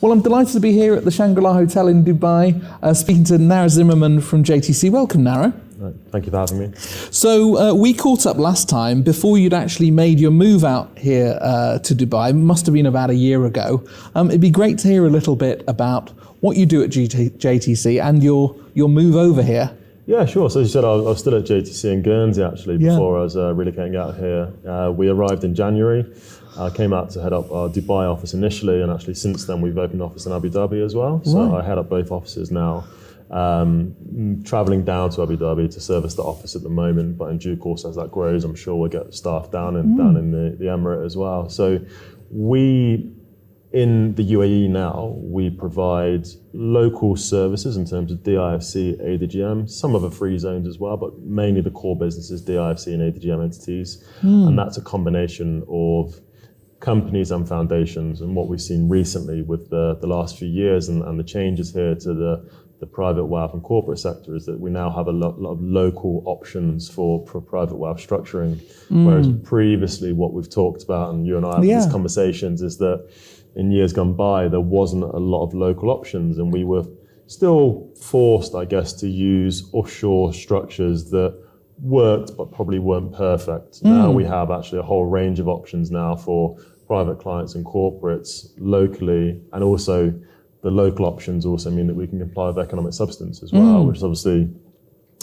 Well, I'm delighted to be here at the Shangri-La Hotel in Dubai, speaking to Naro Zimmerman from JTC. Welcome, Naro. Thank you for having me. So we caught up last time before you'd actually made your move out here to Dubai. It must have been about a year ago. It'd be great to hear a little bit about what you do at JTC and your move over here. Yeah, sure. So as you said, I was still at JTC in Guernsey actually before I was relocating out here. We arrived in January. I came out to head up our Dubai office initially, and actually since then we've opened an office in Abu Dhabi as well. So I head up both offices now. Traveling down to Abu Dhabi to service the office at the moment, but in due course as that grows, I'm sure we'll get staff down in the Emirate as well. So we, in the UAE now, we provide local services in terms of DIFC, ADGM, some of the free zones as well, but mainly the core businesses, DIFC and ADGM entities. And that's a combination of companies and foundations. And what we've seen recently with the last few years and the changes here to the private wealth and corporate sector is that we now have a lot of local options for private wealth structuring. Whereas previously what we've talked about, and you and I have these conversations, is that in years gone by, there wasn't a lot of local options, and we were still forced, I guess, to use offshore structures that worked but probably weren't perfect. Now we have actually a whole range of options now for private clients and corporates locally, and also the local options also mean that we can comply with economic substance as well, which is obviously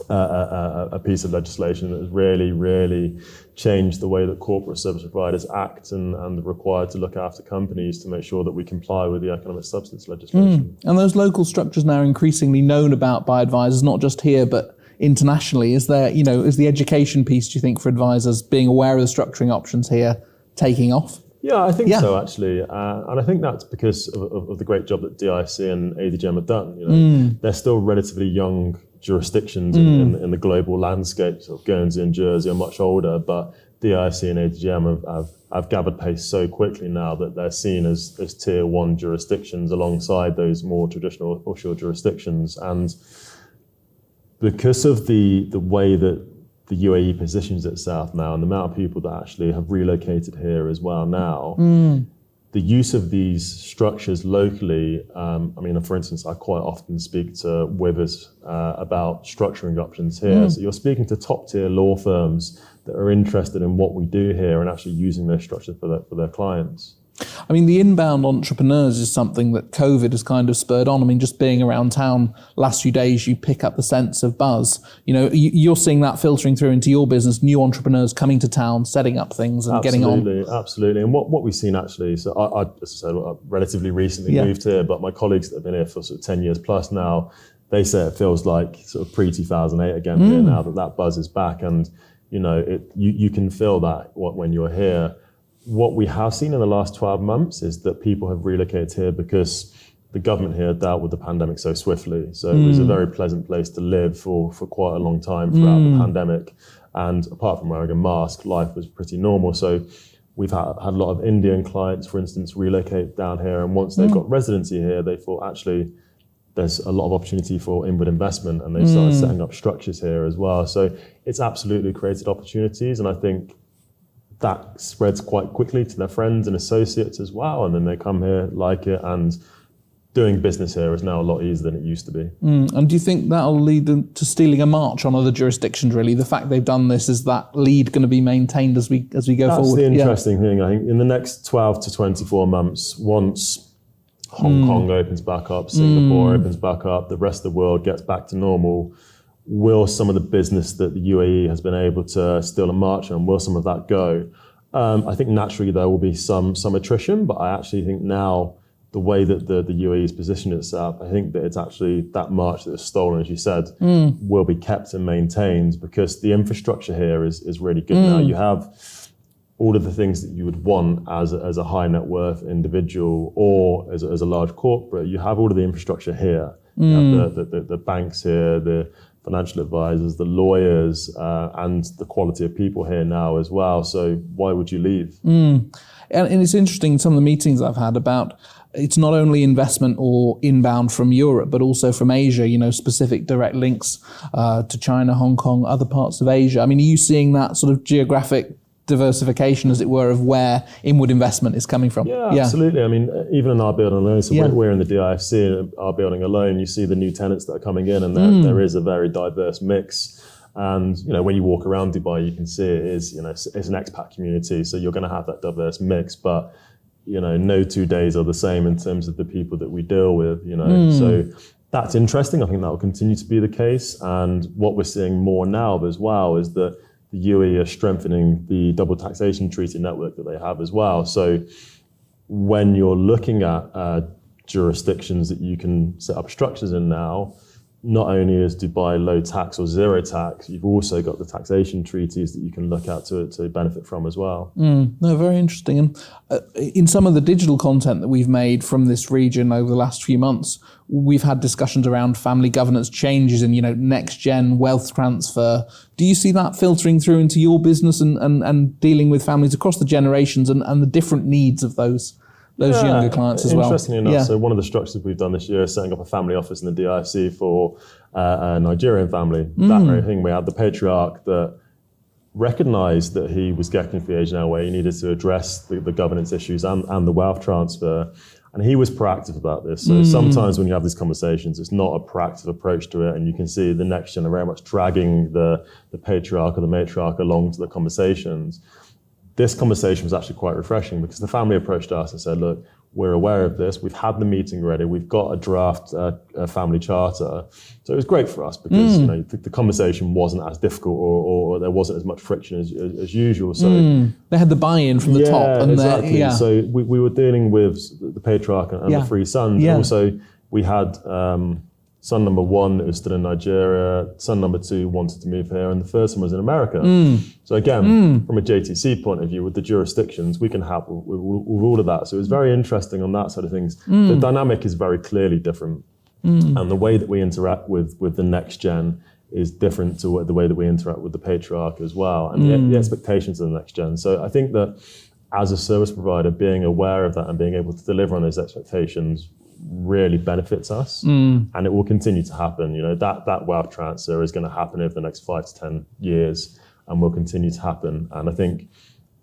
a piece of legislation that has really changed the way that corporate service providers act and are required to look after companies to make sure that we comply with the economic substance legislation. And those local structures now are increasingly known about by advisors, not just here, but internationally. Is there, is the education piece, do you think, for advisors being aware of the structuring options here taking off? Yeah, I think so, actually. And I think that's because of the great job that DIFC and ADGM have done. They're still relatively young jurisdictions in the global landscape. So Guernsey and Jersey are much older, but DIFC and ADGM have gathered pace so quickly now that they're seen as tier one jurisdictions alongside those more traditional offshore jurisdictions. And because of the way that the UAE positions itself now and the amount of people that actually have relocated here as well now, the use of these structures locally, for instance, I quite often speak to Withers about structuring options here. So you're speaking to top tier law firms that are interested in what we do here and actually using those structures for their clients. I mean, the inbound entrepreneurs is something that COVID has kind of spurred on. I mean, just being around town last few days, you pick up the sense of buzz. You're seeing that filtering through into your business, new entrepreneurs coming to town, setting up things and getting on. Absolutely. And what we've seen actually, so I as I said, I relatively recently moved here, but my colleagues that have been here for sort of 10 years plus now, they say it feels like sort of pre-2008 again here now that buzz is back. And, you can feel that when you're here. What we have seen in the last 12 months is that people have relocated here because the government here dealt with the pandemic so swiftly. So it was a very pleasant place to live for quite a long time throughout the pandemic. And apart from wearing a mask, life was pretty normal. So we've had a lot of Indian clients, for instance, relocate down here. And once they've got residency here, they thought actually there's a lot of opportunity for inward investment, and they started setting up structures here as well. So it's absolutely created opportunities. And I think that spreads quite quickly to their friends and associates as well. And then they come here, like it, and doing business here is now a lot easier than it used to be. And do you think that'll lead them to stealing a march on other jurisdictions, really? The fact they've done this, is that lead going to be maintained as we go forward? That's the interesting thing. I think in the next 12 to 24 months, once Hong Kong opens back up, Singapore opens back up, the rest of the world gets back to normal, will some of the business that the UAE has been able to steal a march on, will some of that go? I think naturally there will be some attrition, but I actually think now the way that the UAE has positioned itself, I think that it's actually that march that is stolen, as you said, will be kept and maintained because the infrastructure here is really good now. You have all of the things that you would want as a high net worth individual or as a large corporate. You have all of the infrastructure here. You have the banks here, the financial advisors, the lawyers, and the quality of people here now as well. So why would you leave? And it's interesting, some of the meetings I've had about, it's not only investment or inbound from Europe, but also from Asia, specific direct links to China, Hong Kong, other parts of Asia. I mean, are you seeing that sort of geographic diversification, as it were, of where inward investment is coming from. Yeah, absolutely. I mean, even in our building alone, so we're in the DIFC, our building alone, you see the new tenants that are coming in, and there is a very diverse mix. And when you walk around Dubai, you can see it is, it's an expat community, so you're going to have that diverse mix. But no 2 days are the same in terms of the people that we deal with. So that's interesting. I think that will continue to be the case. And what we're seeing more now as well is that the UAE are strengthening the double taxation treaty network that they have as well. So when you're looking at jurisdictions that you can set up structures in now, not only is Dubai low tax or zero tax, you've also got the taxation treaties that you can look at to benefit from as well. No, very interesting. And in some of the digital content that we've made from this region over the last few months, we've had discussions around family governance changes and, next gen wealth transfer. Do you see that filtering through into your business and dealing with families across the generations and the different needs of those younger clients as well? Interestingly enough, so one of the structures we've done this year is setting up a family office in the DIFC for a Nigerian family. That very thing. We had the patriarch that recognised that he was getting to the age now where he needed to address the governance issues and the wealth transfer. And he was proactive about this. So sometimes when you have these conversations, it's not a proactive approach to it. And you can see the next gen are very much dragging the patriarch or the matriarch along to the conversations. This conversation was actually quite refreshing because the family approached us and said, look, we're aware of this. We've had the meeting ready. We've got a draft family charter. So it was great for us because the conversation wasn't as difficult or there wasn't as much friction as usual. So they had the buy-in from the top. And exactly. So we were dealing with the patriarch and the three sons. And also we had son number one that was still in Nigeria, son number two wanted to move here, and the first one was in America. So again, from a JTC point of view, with the jurisdictions, we can help with all of that. So it was very interesting on that side of things. The dynamic is very clearly different. And the way that we interact with the next gen is different to the way that we interact with the patriarch as well, and the expectations of the next gen. So I think that as a service provider, being aware of that and being able to deliver on those expectations really benefits us, and it will continue to happen. That wealth transfer is going to happen over the next 5 to 10 years and will continue to happen. And I think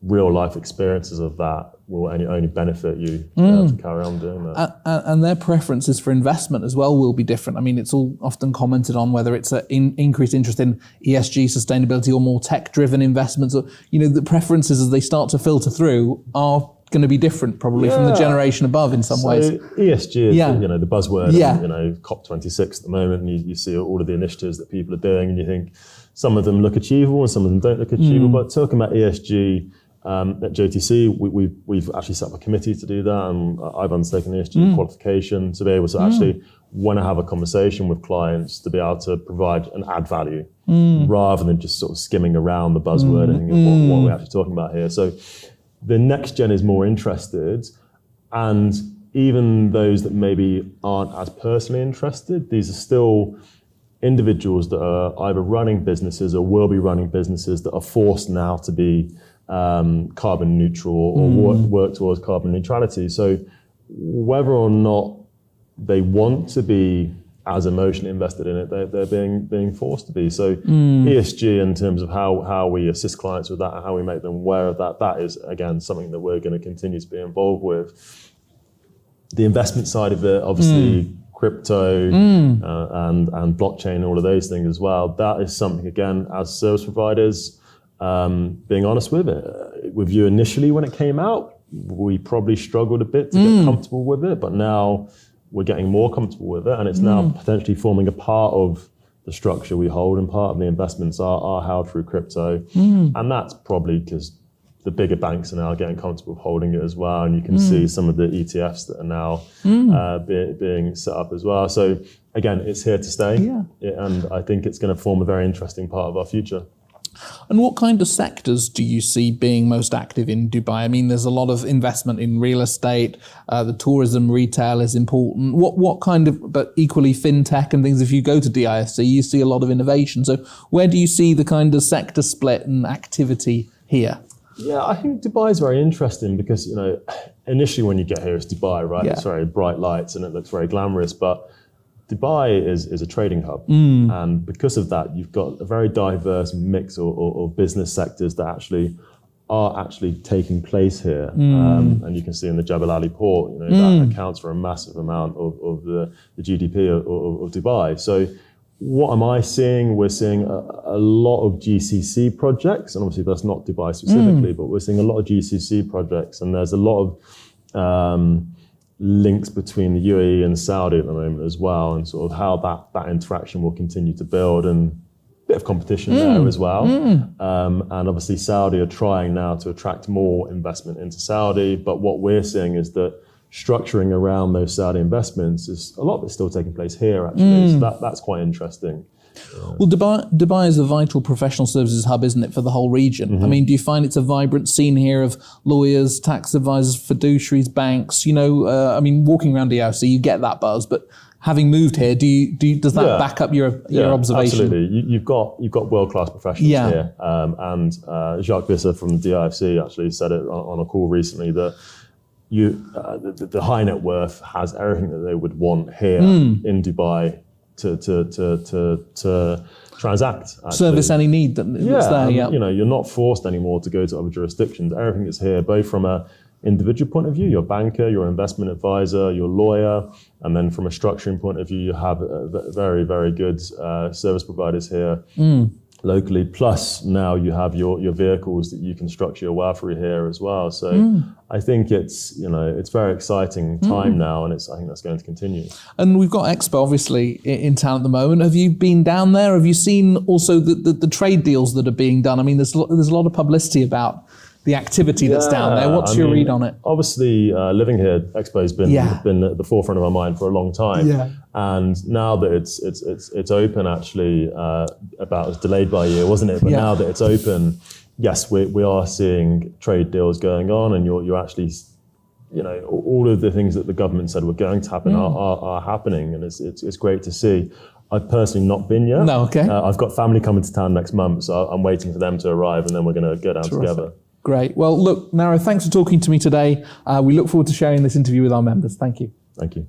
real life experiences of that will only benefit you to carry on doing that. And their preferences for investment as well will be different. I mean, it's all often commented on whether it's an increased interest in ESG sustainability or more tech-driven investments. Or, the preferences as they start to filter through are going to be different probably from the generation above in some ways. ESG is the buzzword, COP26 at the moment, and you see all of the initiatives that people are doing, and you think some of them look achievable and some of them don't look achievable. But talking about ESG at JTC, we've actually set up a committee to do that, and I've undertaken the ESG qualification to be able to actually, when I have a conversation with clients, to be able to provide and add value rather than just sort of skimming around the buzzword and what we're actually talking about here. So the next gen is more interested, and even those that maybe aren't as personally interested, these are still individuals that are either running businesses or will be running businesses that are forced now to be carbon neutral or work towards carbon neutrality. So whether or not they want to be as emotionally invested in it, they're being forced to be. So ESG, in terms of how we assist clients with that and how we make them aware of that is, again, something that we're going to continue to be involved with. The investment side of it, obviously, crypto and blockchain and all of those things as well, that is something, again, as service providers, being honest with it. With you initially when it came out, we probably struggled a bit to get comfortable with it, but now we're getting more comfortable with it, and it's now potentially forming a part of the structure we hold, and part of the investments are held through crypto. And that's probably because the bigger banks are now getting comfortable with holding it as well, and you can see some of the ETFs that are now being set up as well. So again, it's here to stay, and I think it's going to form a very interesting part of our future. And what kind of sectors do you see being most active in Dubai? I mean, there's a lot of investment in real estate, the tourism, retail is important. What kind of, but equally fintech and things, if you go to DIFC, you see a lot of innovation. So where do you see the kind of sector split and activity here? Yeah, I think Dubai is very interesting because, initially when you get here, it's Dubai, right? It's very bright lights and it looks very glamorous, but Dubai is a trading hub, and because of that, you've got a very diverse mix of business sectors that actually are actually taking place here. And you can see in the Jebel Ali port, that accounts for a massive amount of the GDP of Dubai. So what am I seeing? We're seeing a lot of GCC projects, and obviously that's not Dubai specifically, but we're seeing a lot of GCC projects, and there's a lot of links between the UAE and Saudi at the moment as well, and sort of how that interaction will continue to build, and a bit of competition there as well. And obviously Saudi are trying now to attract more investment into Saudi, but what we're seeing is that structuring around those Saudi investments is a lot of it's still taking place here actually. So that's quite interesting. Well, Dubai is a vital professional services hub, isn't it, for the whole region? I mean, do you find it's a vibrant scene here of lawyers, tax advisors, fiduciaries, banks? I mean, walking around DRC, you get that buzz, but having moved here, does that back up your observation? Absolutely. You've got world-class professionals here. And Jacques Visser from the DIFC actually said it on a call recently that the high net worth has everything that they would want here in Dubai to transact. Actually. Service any need that's there. You're not forced anymore to go to other jurisdictions. Everything is here, both from a individual point of view, your banker, your investment advisor, your lawyer, and then from a structuring point of view, you have very, very good service providers here locally. Plus, now you have your vehicles that you can structure your wealth through here as well. So I think it's very exciting time now, and I think that's going to continue. And we've got Expo obviously in town at the moment. Have you been down there? Have you seen also the trade deals that are being done? I mean, there's a lot of publicity about the activity that's down there. What's your read on it? Obviously, living here, Expo has been at the forefront of our mind for a long time. And now that it's open, actually, about it was delayed by a year, wasn't it? But now that it's open, yes, we are seeing trade deals going on, and you're actually, all of the things that the government said were going to happen are happening, and it's great to see. I've personally not been yet. No, okay. I've got family coming to town next month, so I'm waiting for them to arrive, and then we're going to go down together. Great. Well, look, Naro, thanks for talking to me today. We look forward to sharing this interview with our members. Thank you. Thank you.